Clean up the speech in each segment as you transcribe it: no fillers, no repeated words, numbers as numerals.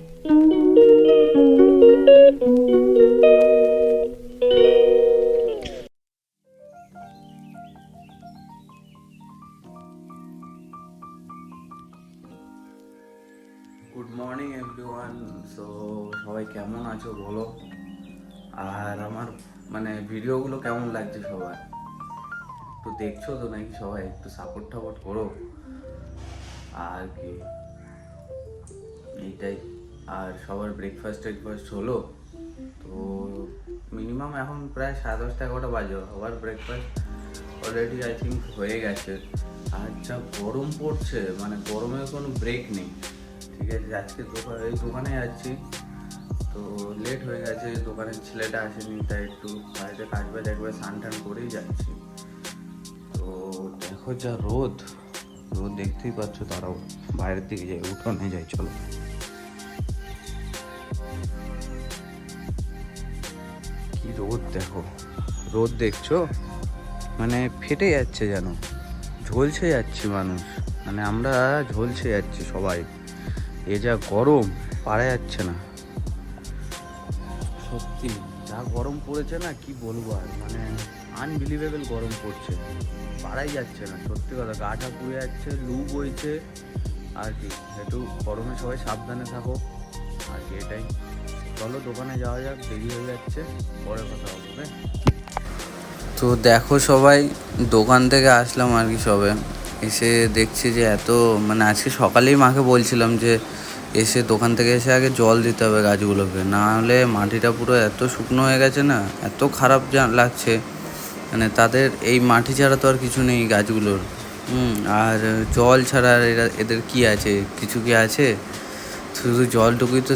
Good morning everyone. So সবাই কেমন আছো বলো, আর আমার মানে ভিডিওগুলো কেমন লাগছে সবার? একটু দেখছো তো নাকি? সবাই একটু সাপোর্ট করো আর কি, এইটাই। আর সবার ব্রেকফাস্ট হলো তো? মিনিমাম এখন প্রায় 10:30-11টা বাজে, সবার ব্রেকফাস্ট অলরেডি আই থিঙ্ক হয়ে গেছে। আর যা গরম পড়ছে, মানে গরমের কোনো ব্রেক নেই। ঠিক আছে, আজকে দোকানে যাচ্ছি তো লেট হয়ে গেছে, দোকানের ছেলেটা আসেনি, তাই একটু বাড়িতে কাজ বাজ একবার স্নান টান করেই যাচ্ছি। তো দেখো যা রোদ, রোদ দেখতেই পাচ্ছ। তারাও বাইরের দিকে যাই, উঠোনে যাই, চলো। কি রোদ দেখো, রোদ দেখছো, মানে ফেটে যাচ্ছে, যেন ঝলসে যাচ্ছি মানুষ, মানে আমরা ঝলসে যাচ্ছি সবাই। এ যা গরম, পারা যাচ্ছে না সত্যি। যা গরম পড়েছে না, কি বলবো আর, মানে আনবিলিভেবল গরম পড়ছে, পারাই যাচ্ছে না সত্যি কথা। গাটা পুড়ে যাচ্ছে, লু বইছে আর কি। একটু গরমে সবাই সাবধানে থাকো আর কি, এটাই। চলো দোকানে যাওয়া যাক, দেরি হয়ে যাচ্ছে, পরে কথা হবে। তো দেখো সবাই, দোকান থেকে আসলাম আর কি সবে। এসে দেখছি যে এত, মানে আজকে সকালেই মাকে বলছিলাম যে এসে দোকান থেকে এসে আগে জল দিতে হবে গাছগুলোকে, না হলে মাটিটা পুরো এত শুকনো হয়ে গেছে না, এত খারাপ লাগছে। মানে তাদের এই মাটি ছাড়া তো আর কিছু নেই গাছগুলোর। আর জল ছাড়া আর এদের কি আছে? কিছু কি আছে? শুধু জলটুকুই তো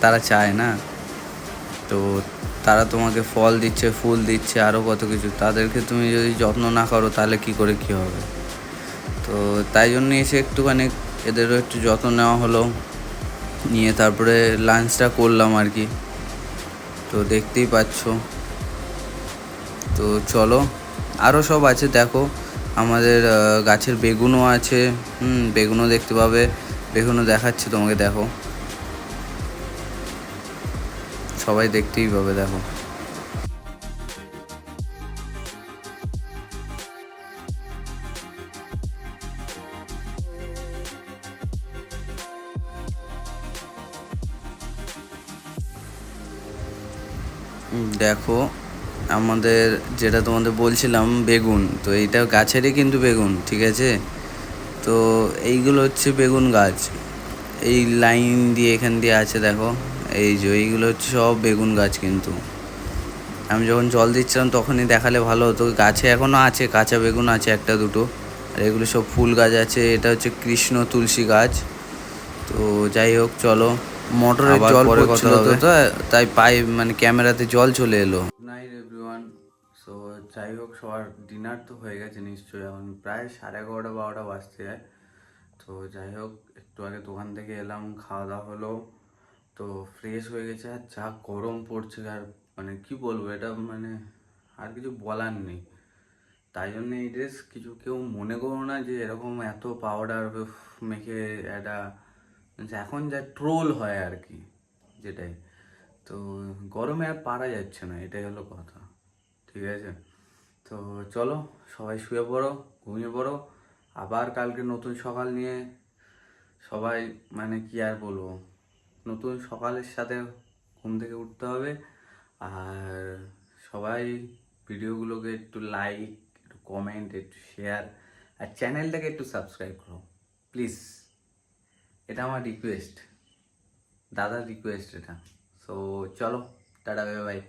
তারা চায় না। তো তারা তোমাকে ফল দিচ্ছে, ফুল দিচ্ছে, আরও কত কিছু। তাদেরকে তুমি যদি যত্ন না করো তাহলে কি করে কী হবে? তো তাই জন্য এসে একটুখানি এদেরও একটু যত্ন নেওয়া হলো, নিয়ে তারপরে লাঞ্চটা করলাম আর কি। তো দেখতেই পাচ্ছ। তো চলো, আরও সব আছে দেখো। আমাদের গাছের বেগুনও আছে, বেগুনও দেখতে পাবে। বেগুনও দেখাচ্ছি তোমাকে, দেখো, সবাই দেখতেই পাবে, দেখো। দেখো আমাদের, যেটা তোমাদের বলছিলাম বেগুন, তো এইটা গাছেরই কিন্তু বেগুন, ঠিক আছে। তো এইগুলো হচ্ছে বেগুন গাছ, এই লাইন দিয়ে এখান দিয়ে আছে দেখো। এই যে এইগুলো হচ্ছে সব বেগুন গাছ, কিন্তু আমি যখন জল দিচ্ছিলাম তখনই দেখালে ভালো হতো। গাছে এখনও আছে, কাঁচা বেগুন আছে একটা দুটো, আর এগুলো সব ফুল গাছ আছে। এটা হচ্ছে কৃষ্ণ তুলসী গাছ। তো যাই হোক, চলো। মোটরের জল পড়ছিল তো, তাই মানে ক্যামেরাতে জল চলে এলো। Night everyone. সো যাই হোক, সবার ডিনার তো হয়ে গেছে নিশ্চয়ই, এখন প্রায় 11:30-12টা বাজতে যায়। তো যাই হোক, একটু আগে দোকান থেকে এলাম, খাওয়া দাওয়া হলো, তো ফ্রেশ হয়ে গেছে। আর যা গরম পড়ছে, আর মানে কি বলবো, এটা মানে আর কিছু বলার নেই। তাই জন্য এই ড্রেস কিছু কেউ মনে করো না যে এরকম এত পাউডার মেখে একটা, এখন যা ট্রোল হয় আর কি, যেটাই। তো গরমে আর পারা যাচ্ছে না, এটাই হলো কথা, ঠিক আছে। তো চলো, সবাই শুয়ে পড়ো, ঘুমিয়ে পড়ো। আবার কালকে নতুন সকাল নিয়ে সবাই, মানে কি আর বলবো, নতুন সকালের সাথে ঘুম থেকে উঠতে হবে। আর সবাই ভিডিওগুলোকে একটু লাইক, একটু কমেন্ট, একটু শেয়ার, আর চ্যানেলটাকে একটু সাবস্ক্রাইব করো প্লিজ। এটা আমার রিকোয়েস্ট, দাদার রিকোয়েস্ট এটা। সো চলো, টাটা, বাই বাই।